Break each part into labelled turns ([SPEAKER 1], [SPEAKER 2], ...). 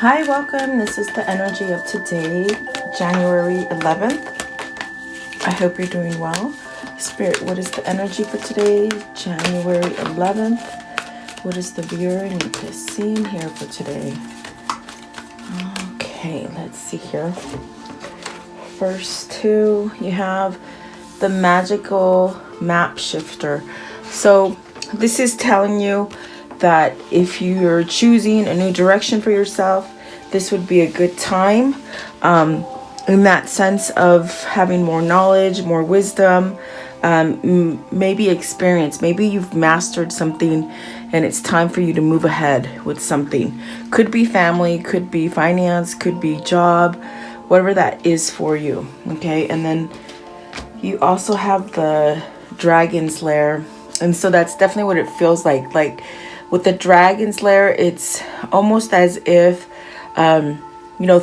[SPEAKER 1] Hi, welcome. This is the energy of today, January 11th. I hope you're doing well. Spirit, what is the energy for today, January 11th? What is the viewer need to see in here for today? Okay, let's see here. First two, you have the magical map shifter. So this is telling you that if you're choosing a new direction for yourself, this would be a good time in that sense of having more knowledge, more wisdom, maybe experience. Maybe you've mastered something and it's time for you to move ahead with something. Could be family, could be finance, could be job, whatever that is for you. Okay, and then you also have the dragon's lair, and so that's definitely what it feels like. Like with the dragon's lair, it's almost as if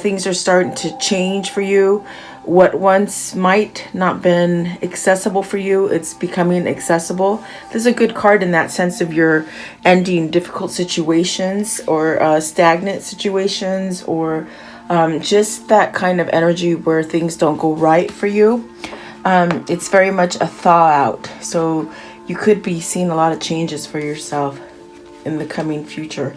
[SPEAKER 1] things are starting to change for you. What once might not been accessible for you, it's becoming accessible. This is a good card in that sense of you're ending difficult situations or stagnant situations, or just that kind of energy where things don't go right for you. It's very much a thaw out. So you could be seeing a lot of changes for yourself in the coming future.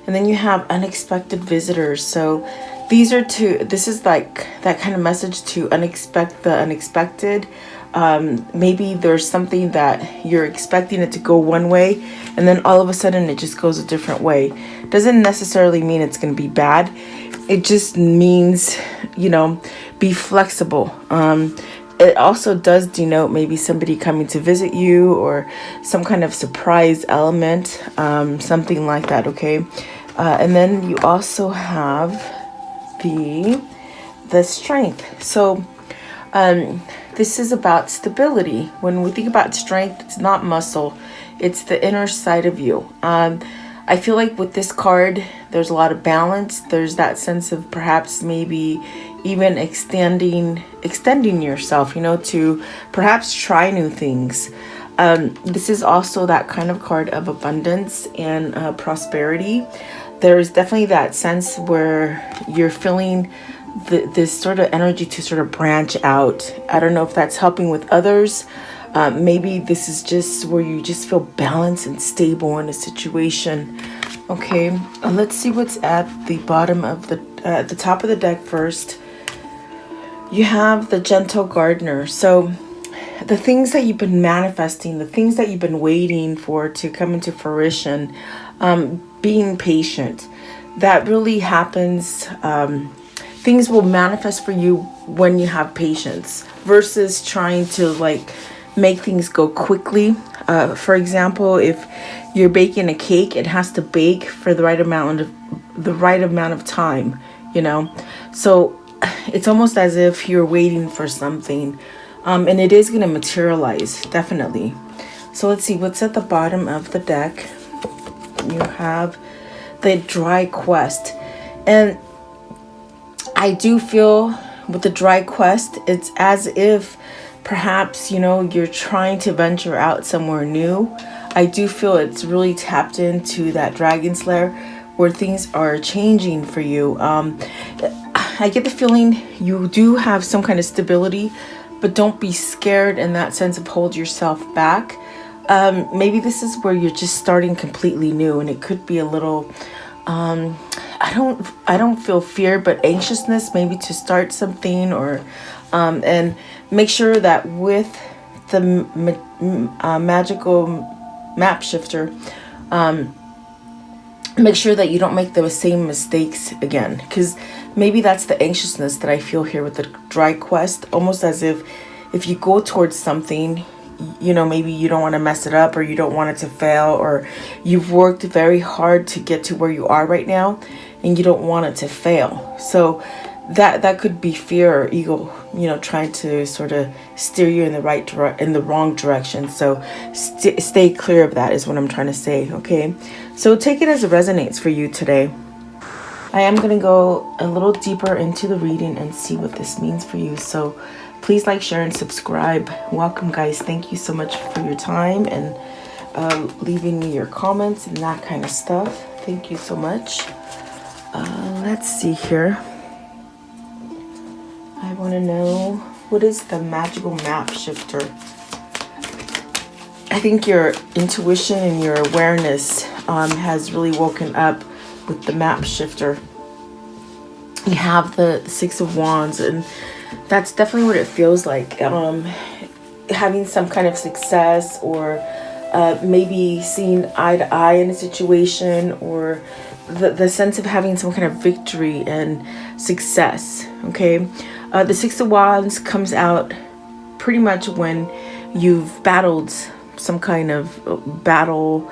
[SPEAKER 1] And then you have unexpected visitors. So this is like that kind of message to the unexpected. Maybe there's something that you're expecting it to go one way, and then all of a sudden it just goes a different way. Doesn't necessarily mean it's going to be bad. It just means, be flexible. It also does denote maybe somebody coming to visit you or some kind of surprise element, something like that, okay? And then you also have the strength. So this is about stability. When we think about strength, it's not muscle. It's the inner side of you. I feel like with this card, there's a lot of balance. There's that sense of perhaps maybe even extending yourself, to perhaps try new things. This is also that kind of card of abundance and prosperity. There's definitely that sense where you're feeling this sort of energy to sort of branch out. I don't know if that's helping with others. Maybe this is just where you just feel balanced and stable in a situation. Okay, let's see what's at the bottom of the top of the deck first. You have the gentle gardener. So the things that you've been manifesting, the things that you've been waiting for to come into fruition, being patient, that really happens. Things will manifest for you when you have patience versus trying to make things go quickly. For example, if you're baking a cake, it has to bake for the right amount of time, So it's almost as if you're waiting for something, and it is going to materialize, definitely. So let's see what's at the bottom of the deck. You have the dry quest, and I do feel with the dry quest, it's as if perhaps, you're trying to venture out somewhere new. I do feel it's really tapped into that dragon's lair where things are changing for you. I get the feeling you do have some kind of stability, but don't be scared in that sense of hold yourself back. Maybe this is where you're just starting completely new, and it could be a little, I don't feel fear, but anxiousness maybe to start something, or and make sure that with the magical map shifter, make sure that you don't make those same mistakes again, because maybe that's the anxiousness that I feel here with the dry quest, almost as if you go towards something, maybe you don't want to mess it up, or you don't want it to fail, or you've worked very hard to get to where you are right now and you don't want it to fail. So that could be fear or ego, trying to sort of steer you in the wrong direction. So stay clear of that is what I'm trying to say. Okay, so take it as it resonates for you today. I am going to go a little deeper into the reading and see what this means for you. So please like, share, and subscribe. Welcome, guys. Thank you so much for your time and leaving me your comments and that kind of stuff. Thank you so much. Let's see here. I want to know, what is the magical map shifter? I think your intuition and your awareness has really woken up with the map shifter. You have the Six of Wands, and that's definitely what it feels like. Having some kind of success, or maybe seeing eye to eye in a situation, or the sense of having some kind of victory and success. Okay, the Six of Wands comes out pretty much when you've battled some kind of battle.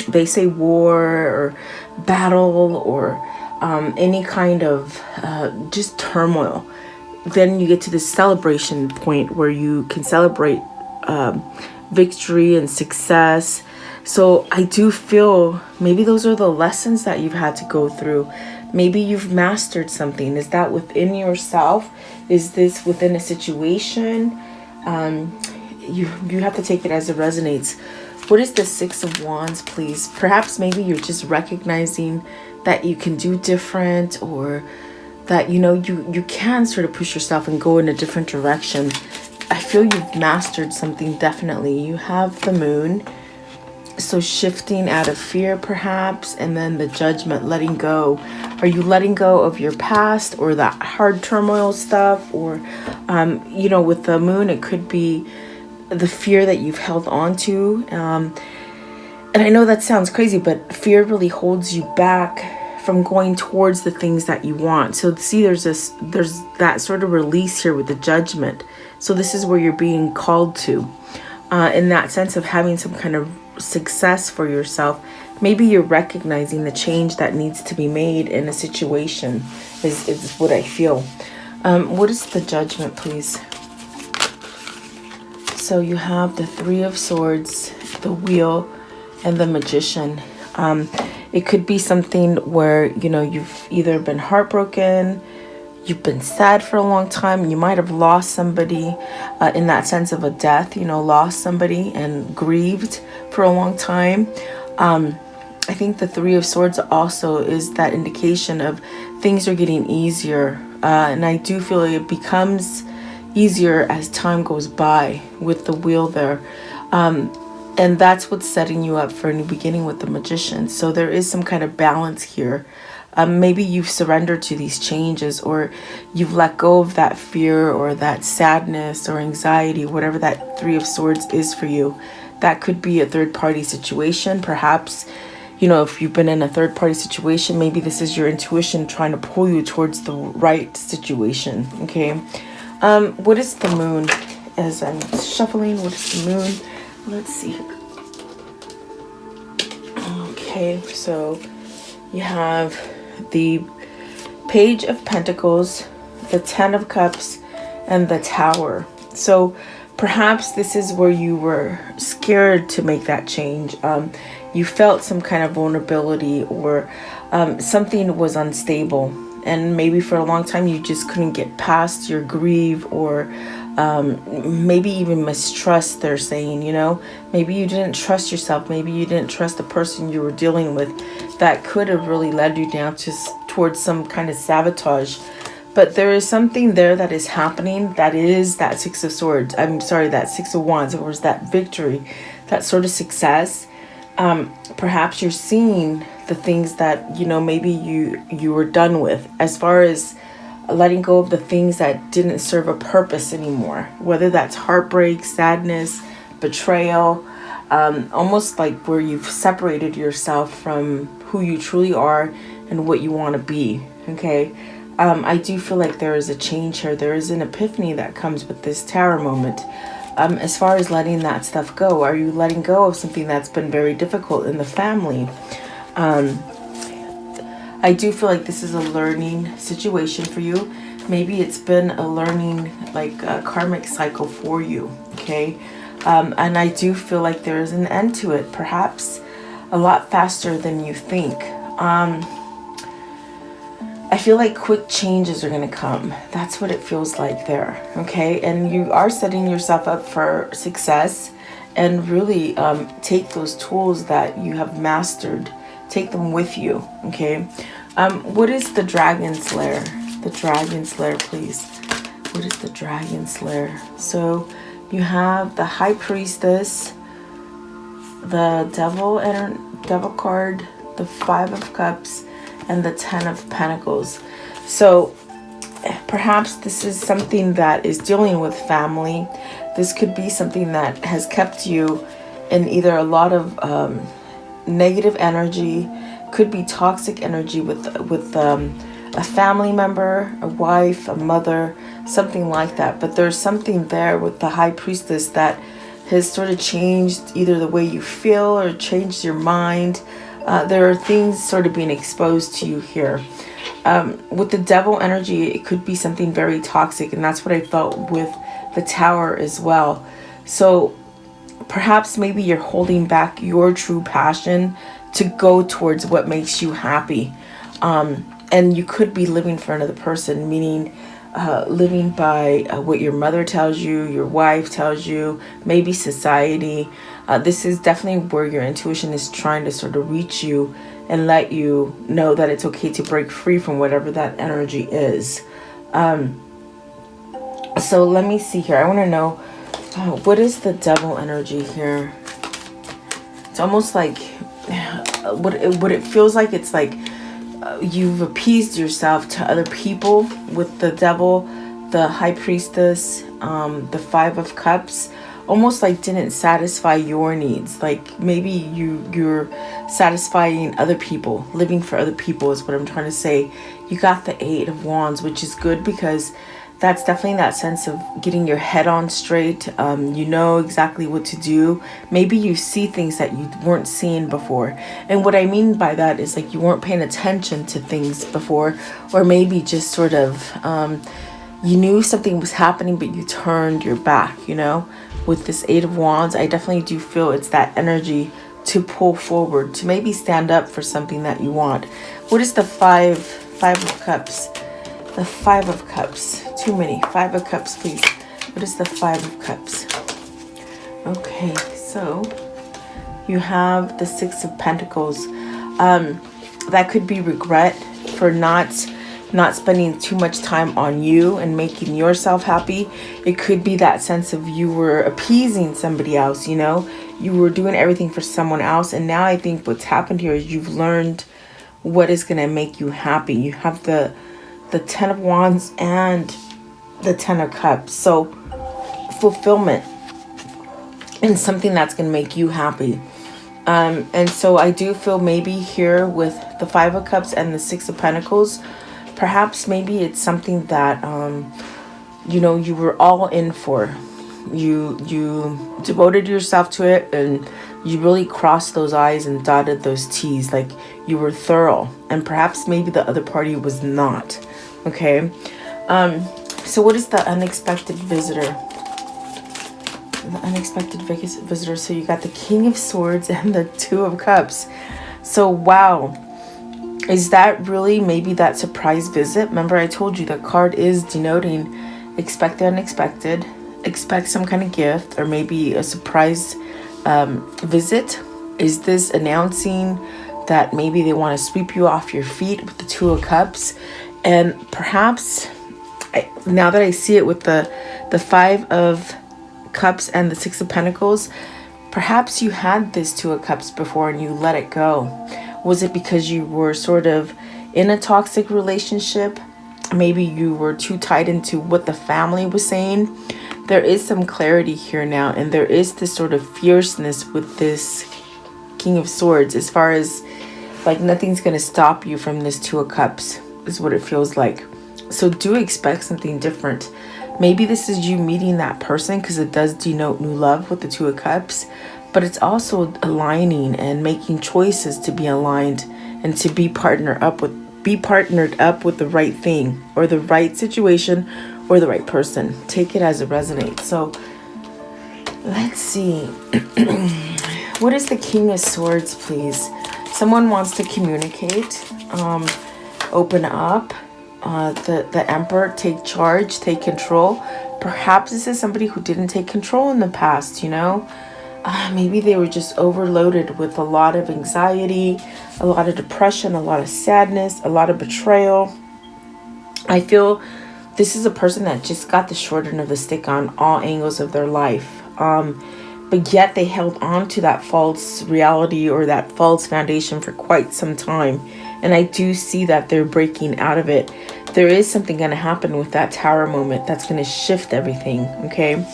[SPEAKER 1] They say war or battle, or any kind of just turmoil. Then you get to this celebration point where you can celebrate victory and success. So I do feel maybe those are the lessons that you've had to go through. Maybe you've mastered something. Is that within yourself? Is this within a situation? You have to take it as it resonates. What is the Six of Wands, please? Perhaps maybe you're just recognizing that you can do different, or that, you can sort of push yourself and go in a different direction. I feel you've mastered something, definitely. You have the Moon. So shifting out of fear, perhaps, and then the Judgment, letting go. Are you letting go of your past, or that hard turmoil stuff? Or, with the Moon, it could be the fear that you've held on to. And I know that sounds crazy, but fear really holds you back from going towards the things that you want. So see, there's that sort of release here with the Judgment. So this is where you're being called to, in that sense of having some kind of success for yourself. Maybe you're recognizing the change that needs to be made in a situation, is what I feel. What is the Judgment, please? So you have the Three of Swords, the Wheel, and the Magician. It could be something where, you've either been heartbroken, you've been sad for a long time, you might have lost somebody, in that sense of a death, lost somebody and grieved for a long time. I think the Three of Swords also is that indication of things are getting easier. And I do feel it becomes easier as time goes by with the Wheel there. And that's what's setting you up for a new beginning with the Magician. So there is some kind of balance here. Maybe you've surrendered to these changes, or you've let go of that fear, or that sadness or anxiety, whatever that Three of Swords is for you. That could be a third-party situation. Perhaps, if you've been in a third-party situation, maybe this is your intuition trying to pull you towards the right situation. Okay. What is the Moon? As I'm shuffling, what is the Moon? Let's see. Okay, so you have the Page of Pentacles, the Ten of Cups, and the Tower. So perhaps this is where you were scared to make that change. You felt some kind of vulnerability, or something was unstable. And maybe for a long time you just couldn't get past your grief, or maybe even mistrust, they're saying, maybe you didn't trust yourself, maybe you didn't trust the person you were dealing with. That could have really led you down towards some kind of sabotage. But there is something there that is happening, that is that Six of Swords, that Six of Wands, or is that victory, that sort of success. Perhaps you're seeing the things that, maybe you were done with, as far as letting go of the things that didn't serve a purpose anymore, whether that's heartbreak, sadness, betrayal, almost like where you've separated yourself from who you truly are and what you want to be. Okay. I do feel like there is a change here. There is an epiphany that comes with this Tower moment. As far as letting that stuff go, are you letting go of something that's been very difficult in the family? I do feel like this is a learning situation for you. Maybe it's been a learning, like a karmic cycle for you. Okay. And I do feel like there is an end to it, perhaps a lot faster than you think. I feel like quick changes are going to come. That's what it feels like there. Okay. And you are setting yourself up for success, and really take those tools that you have mastered, take them with you. Okay. What is the dragon's lair? The dragon's lair, please. What is the dragon's lair? So you have the high priestess, the devil card, the 5 of cups, and the 10 of pentacles. So perhaps this is something that is dealing with family. This could be something that has kept you in either a lot of negative energy, could be toxic energy with a family member, a wife, a mother, something like that. But there's something there with the high priestess that has sort of changed either the way you feel or changed your mind. There are things sort of being exposed to you here. With the devil energy, it could be something very toxic, and that's what I felt with the Tower as well. So perhaps maybe you're holding back your true passion to go towards what makes you happy. And you could be living for another person, meaning living by what your mother tells you, your wife tells you, maybe society. This is definitely where your intuition is trying to sort of reach you and let you know that it's okay to break free from whatever that energy is. So let me see here. I want to know, what is the devil energy here? It's almost like, what it feels like, it's like you've appeased yourself to other people with the devil, the high priestess, the 5 of cups, almost like didn't satisfy your needs. Like maybe you're satisfying other people, living for other people is what I'm trying to say. You got the 8 of wands, which is good because that's definitely that sense of getting your head on straight. You know exactly what to do. Maybe you see things that you weren't seeing before. And what I mean by that is like you weren't paying attention to things before, or maybe just sort of you knew something was happening, but you turned your back, you know. With this 8 of wands, I definitely do feel it's that energy to pull forward, to maybe stand up for something that you want. What is the 5 of cups? The 5 of cups. Too many. 5 of cups, please. What is the 5 of cups? Okay, so you have the 6 of pentacles. That could be regret for not spending too much time on you and making yourself happy. It could be that sense of you were appeasing somebody else, you know. You were doing everything for someone else, and now I think what's happened here is you've learned what is going to make you happy. You have the 10 of wands and the 10 of cups. So fulfillment and something that's going to make you happy. And so I do feel maybe here with the 5 of cups and the 6 of pentacles, perhaps maybe it's something that you know, you were all in for. You devoted yourself to it, and you really crossed those I's and dotted those T's. Like you were thorough, and perhaps maybe the other party was not. Okay, so what is the unexpected visitor? The unexpected visitor. So you got the King of Swords and the 2 of Cups. So wow, is that really maybe that surprise visit? Remember I told you the card is denoting expect the unexpected, expect some kind of gift, or maybe a surprise visit. Is this announcing that maybe they want to sweep you off your feet with the 2 of Cups? And perhaps, now that I see it with the 5 of Cups and the 6 of Pentacles, perhaps you had this 2 of Cups before and you let it go. Was it because you were sort of in a toxic relationship? Maybe you were too tied into what the family was saying. There is some clarity here now, and there is this sort of fierceness with this King of Swords, as far as like nothing's going to stop you from this 2 of Cups is what it feels like. So do expect something different. Maybe this is you meeting that person, because it does denote new love with the 2 of Cups, but it's also aligning and making choices to be aligned and to be partnered up with the right thing, or the right situation, or the right person. Take it as it resonates. So let's see. What is the King of Swords, please? Someone wants to communicate, open up. The Emperor, take charge, take control. Perhaps this is somebody who didn't take control in the past, you know. Maybe they were just overloaded with a lot of anxiety, a lot of depression, a lot of sadness, a lot of betrayal. I feel this is a person that just got the short end of the stick on all angles of their life. But yet they held on to that false reality or that false foundation for quite some time. And I do see that they're breaking out of it. There is something going to happen with that tower moment that's going to shift everything, okay,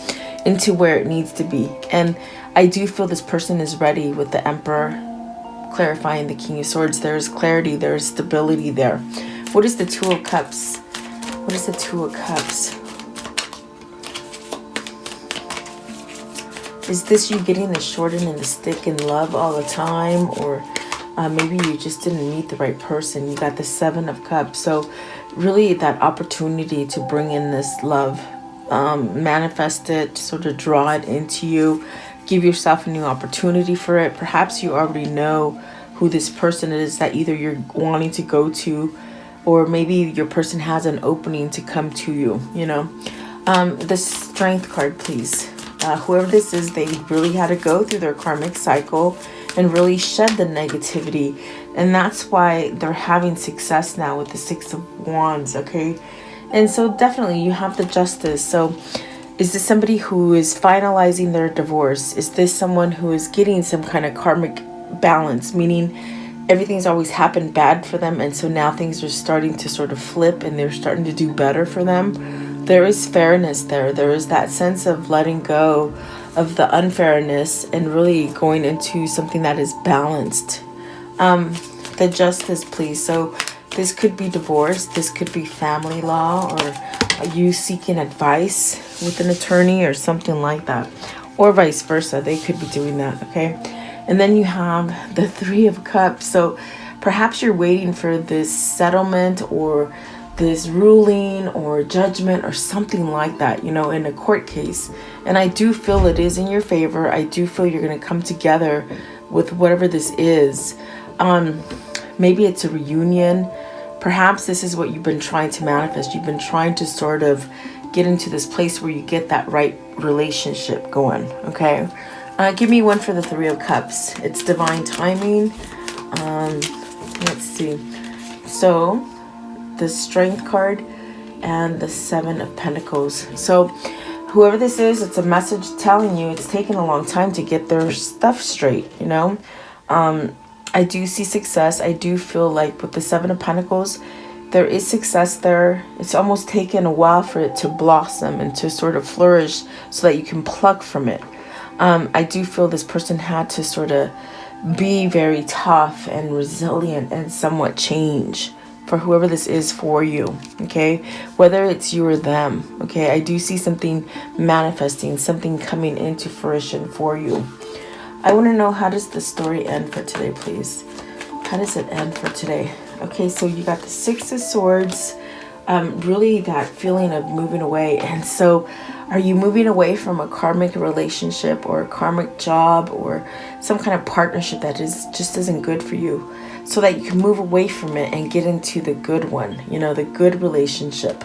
[SPEAKER 1] into where it needs to be. And I do feel this person is ready with the Emperor clarifying the King of Swords. There is clarity, there is stability there. What is the Two of Cups? What is the Two of Cups? Is this you getting the short end of the stick in love all the time? Or maybe you just didn't meet the right person. You got the Seven of Cups. So really that opportunity to bring in this love, manifest it, sort of draw it into you, give yourself a new opportunity for it. Perhaps you already know who this person is that either you're wanting to go to, or maybe your person has an opening to come to you, you know. The Strength card, please. Whoever this is, they really had to go through their karmic cycle and really shed the negativity. And that's why they're having success now with the Six of Wands, okay? And so definitely you have the Justice. So is this somebody who is finalizing their divorce? Is this someone who is getting some kind of karmic balance, meaning everything's always happened bad for them, and so now things are starting to sort of flip and they're starting to do better for them? There is fairness there. There is that sense of letting go of the unfairness and really going into something that is balanced. The Justice, please. So this could be divorce. This could be family law, or you seeking advice with an attorney or something like that, or vice versa. They could be doing that, okay? And then you have the Three of Cups. So perhaps you're waiting for this settlement or this ruling or judgment or something like that, you know, in a court case. And I do feel it is in your favor. I do feel you're going to come together with whatever this is. Maybe it's a reunion. Perhaps this is what you've been trying to manifest. You've been trying to sort of get into this place where you get that right relationship going, okay? Give me one for the Three of Cups. It's divine timing. Let's see. So the Strength card and the Seven of Pentacles. So whoever this is, it's a message telling you it's taken a long time to get their stuff straight, you know. I do see success. I do feel like with the Seven of Pentacles, there is success there. It's almost taken a while for it to blossom and to sort of flourish so that you can pluck from it. I do feel this person had to sort of be very tough and resilient and somewhat change for whoever this is for you, okay? Whether it's you or them, okay? I do see something manifesting, something coming into fruition for you. I want to know, how does the story end for today, please? How does it end for today? Okay, so you got the Six of Swords, really that feeling of moving away. And so are you moving away from a karmic relationship or a karmic job or some kind of partnership that just isn't good for you, so that you can move away from it and get into the good one, you know, the good relationship?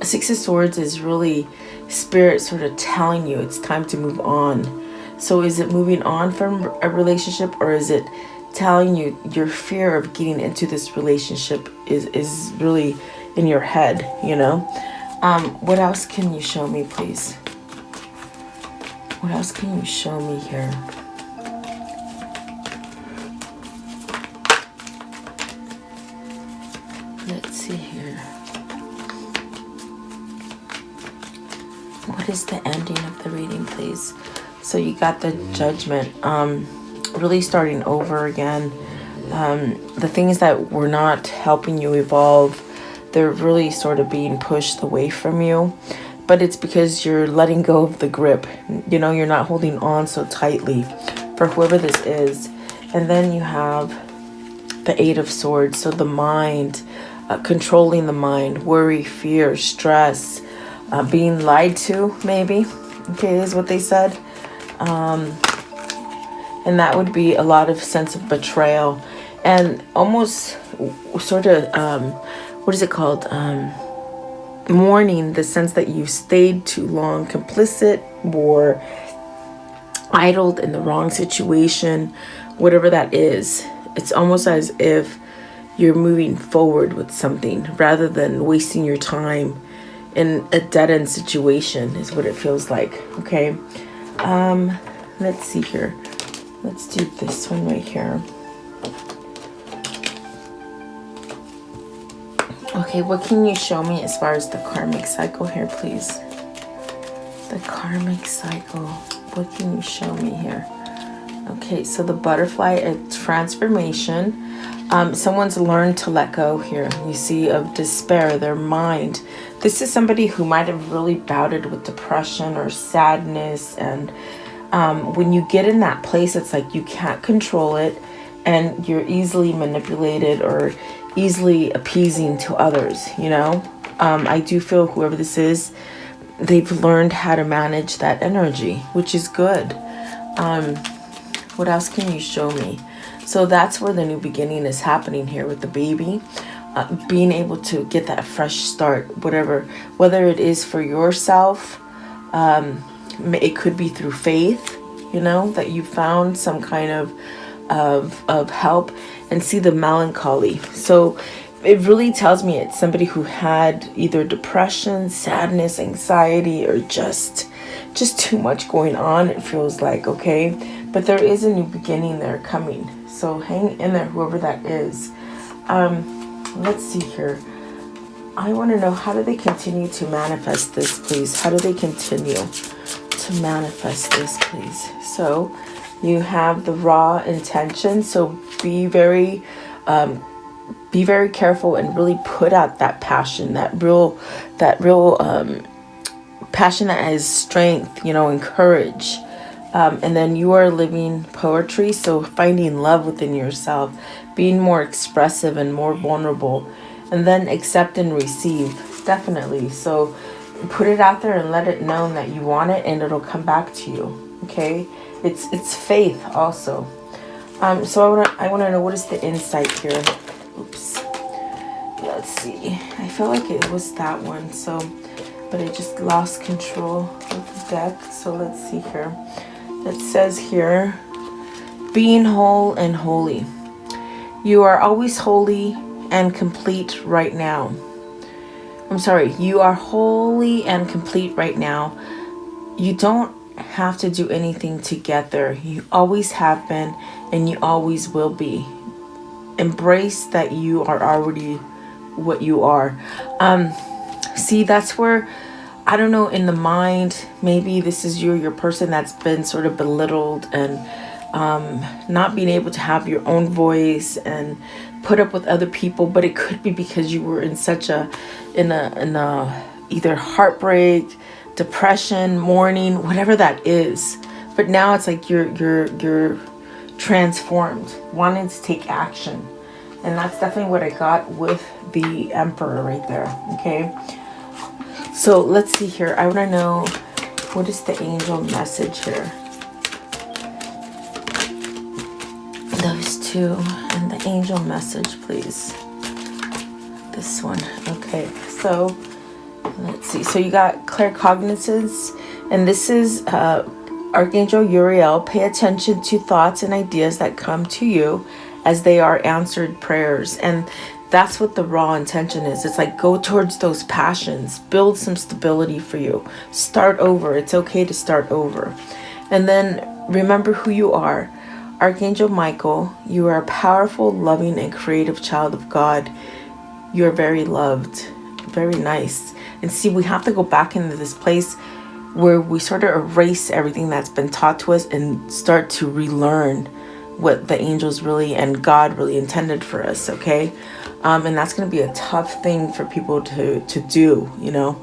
[SPEAKER 1] Six of Swords is really spirit sort of telling you it's time to move on. So is it moving on from a relationship, or is it telling you your fear of getting into this relationship is really in your head, you know? What else can you show me, please? What else can you show me here? Let's see here. What is the ending of the reading, please? So you got the Judgment, really starting over again. The things that were not helping you evolve, they're really sort of being pushed away from you. But it's because you're letting go of the grip. You know, you're not holding on so tightly for whoever this is. And then you have the Eight of Swords. So the mind, controlling the mind, worry, fear, stress, being lied to, maybe, okay, is what they said. And that would be a lot of sense of betrayal and almost sort of, what is it called? Mourning the sense that you stayed too long complicit or idled in the wrong situation, whatever that is. it's almost as if you're moving forward with something rather than wasting your time in a dead-end situation is what it feels like. Okay, let's see here. Let's do this one right here. Okay, what can you show me as far as the karmic cycle here, please? The karmic cycle. What can you show me here? Okay, so the butterfly, a transformation. Someone's learned to let go here. You see, of despair, their mind. This is somebody who might have really battled with depression or sadness. And when you get in that place, it's like you can't control it. And you're easily manipulated or easily appeasing to others, you know. I do feel whoever this is, they've learned how to manage that energy, which is good. What else can you show me? So that's where the new beginning is happening here with the baby. Being able to get that fresh start, whether it is for yourself, it could be through faith, you know, that you found some kind of help. And see the melancholy. So it really tells me it's somebody who had either depression, sadness, anxiety, or just too much going on, it feels like. Okay, but there is a new beginning there coming, so hang in there, whoever that is. Let's see here. I want to know, how do they continue to manifest this, please? How do they continue to manifest this, please? So you have the raw intention. So be very careful and really put out that passion, that real passion that has strength, you know, and courage. And then you are living poetry. So finding love within yourself, being more expressive and more vulnerable, and then accept and receive, definitely. So put it out there and let it know that you want it, and it'll come back to you. Okay. It's faith also. So I want to know, what is the insight here? Oops. Let's see. I feel like it was that one. So, but I just lost control of the deck. So let's see here. It says here, being whole and holy. You are always holy and complete right now. I'm sorry. You are holy and complete right now. You don't have to do anything to get there. You always have been, and you always will be. Embrace that you are already what you are. See, that's where, I don't know, in the mind, maybe this is your person that's been sort of belittled and not being able to have your own voice and put up with other people. But it could be because you were in such a either heartbreak, depression, mourning, whatever that is. But now it's like you're transformed, wanting to take action. And that's definitely what I got with the Emperor right there. Okay, so let's see here. I want to know, what is the angel message here? Those two, and the angel message, please. This one. Okay, so let's see. So you got claircognizance, and this is Archangel Uriel. Pay attention to thoughts and ideas that come to you as they are answered prayers. And that's what the raw intention is. It's like, go towards those passions, build some stability for you, start over. It's okay to start over. And then remember who you are. Archangel Michael, you are a powerful, loving, and creative child of God. You are very loved. Very nice. And see, we have to go back into this place where we sort of erase everything that's been taught to us and start to relearn what the angels really and God really intended for us. Okay, and that's going to be a tough thing for people to do, you know.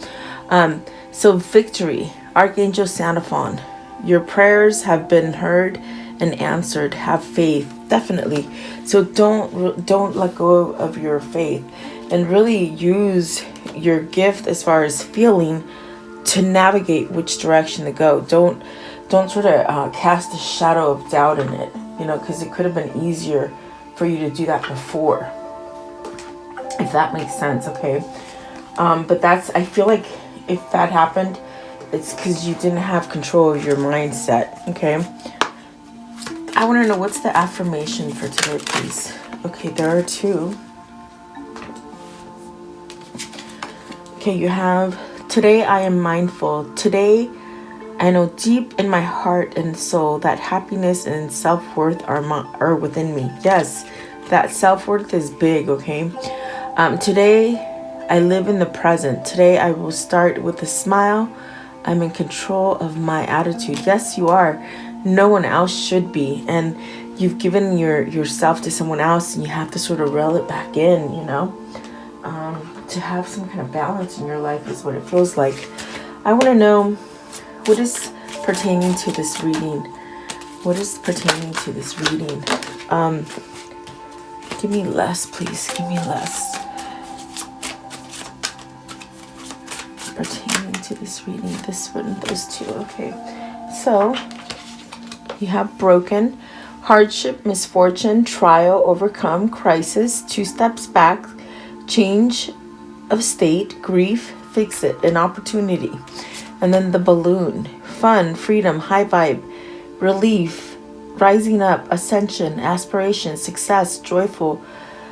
[SPEAKER 1] So victory, Archangel Sandalphon, your prayers have been heard and answered. Have faith, definitely. So don't let go of your faith, and really use your gift as far as feeling to navigate which direction to go. Don't sort of cast a shadow of doubt in it, you know, because it could have been easier for you to do that before, if that makes sense. Okay, but I feel like if that happened, it's because you didn't have control of your mindset. Okay, I want to know, what's the affirmation for today, please? Okay, there are 2. Okay, you have, today I am mindful. Today I know deep in my heart and soul that happiness and self-worth are within me. Yes, that self-worth is big, okay? Today I live in the present. Today I will start with a smile. I'm in control of my attitude. Yes, you are. No one else should be. And you've given yourself to someone else, and you have to sort of reel it back in, you know? To have some kind of balance in your life is what it feels like. I want to know, what is pertaining to this reading? What is pertaining to this reading? Give me less, please. Give me less. Pertaining to this reading. This one, those 2. Okay. So, you have broken, hardship, misfortune, trial, overcome, crisis, 2 steps back, change of state, grief, fix it, an opportunity. And then the balloon, fun, freedom, high vibe, relief, rising up, ascension, aspiration, success, joyful,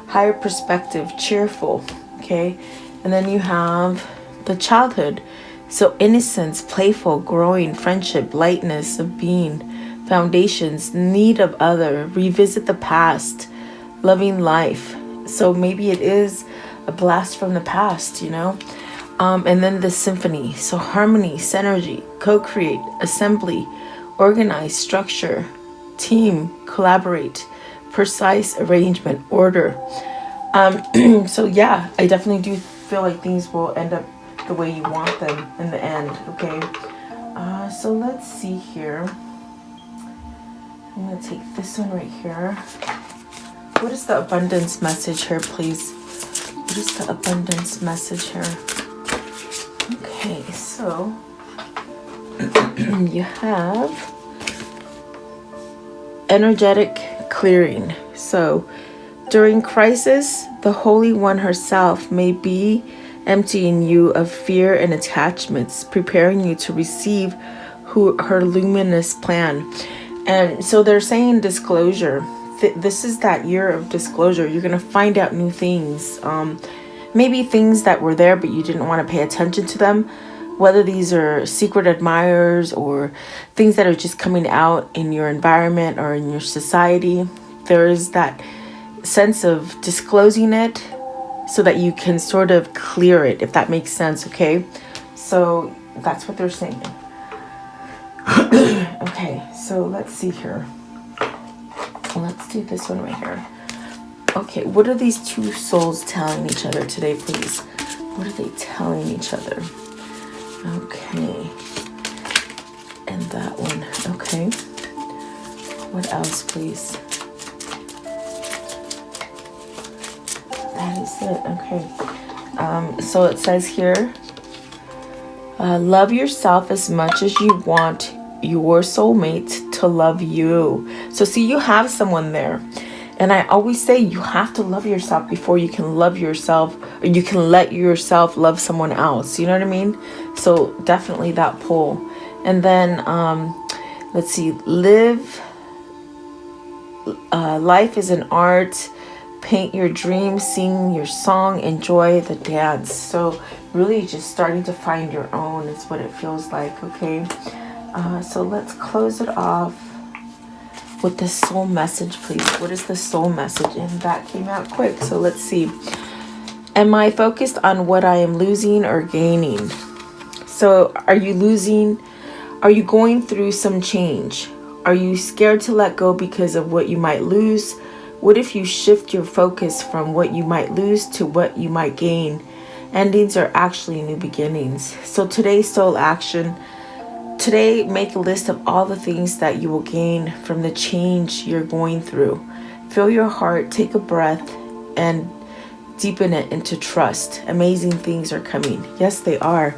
[SPEAKER 1] higher perspective, cheerful. Okay. And then you have the childhood. So innocence, playful, growing, friendship, lightness of being, foundations, need of other, revisit the past, loving life. So maybe it is a blast from the past, you know. And then the symphony. So harmony, synergy, co-create, assembly, organize, structure, team, collaborate, precise arrangement, order. So yeah, I definitely do feel like things will end up the way you want them in the end. Okay. So let's see here. I'm going to take this one right here. What is the abundance message here, please? What is the abundance message here? Okay, so you have energetic clearing. So during crisis, the Holy One herself may be emptying you of fear and attachments, preparing you to receive her luminous plan. And so they're saying disclosure. This is that year of disclosure. You're going to find out new things. Maybe things that were there, but you didn't want to pay attention to them. Whether these are secret admirers or things that are just coming out in your environment or in your society. There is that sense of disclosing it so that you can sort of clear it, if that makes sense, okay? So that's what they're saying. Okay, so let's see here. Let's do this one right here. Okay, what are these 2 souls telling each other today, please? What are they telling each other? Okay. And that one. Okay. What else, please? That is it. Okay. So it says here, love yourself as much as you want your soulmate to love you. So see, you have someone there. And I always say you have to love yourself before you can love yourself, or you can let yourself love someone else. You know what I mean? So definitely that pull. And then let's see, live. Life is an art. Paint your dreams, sing your song, enjoy the dance. So really just starting to find your own is what it feels like. Okay. So let's close it off with the soul message, please. What is the soul message? And that came out quick. So let's see. Am I focused on what I am losing or gaining? So are you losing? Are you going through some change? Are you scared to let go because of what you might lose? What if you shift your focus from what you might lose to what you might gain? Endings are actually new beginnings. So today's soul action. Today, make a list of all the things that you will gain from the change you're going through. Fill your heart, take a breath, and deepen it into trust. Amazing things are coming. Yes, they are.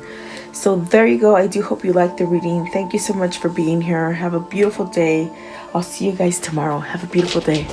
[SPEAKER 1] So there you go. I do hope you liked the reading. Thank you so much for being here. Have a beautiful day. I'll see you guys tomorrow. Have a beautiful day.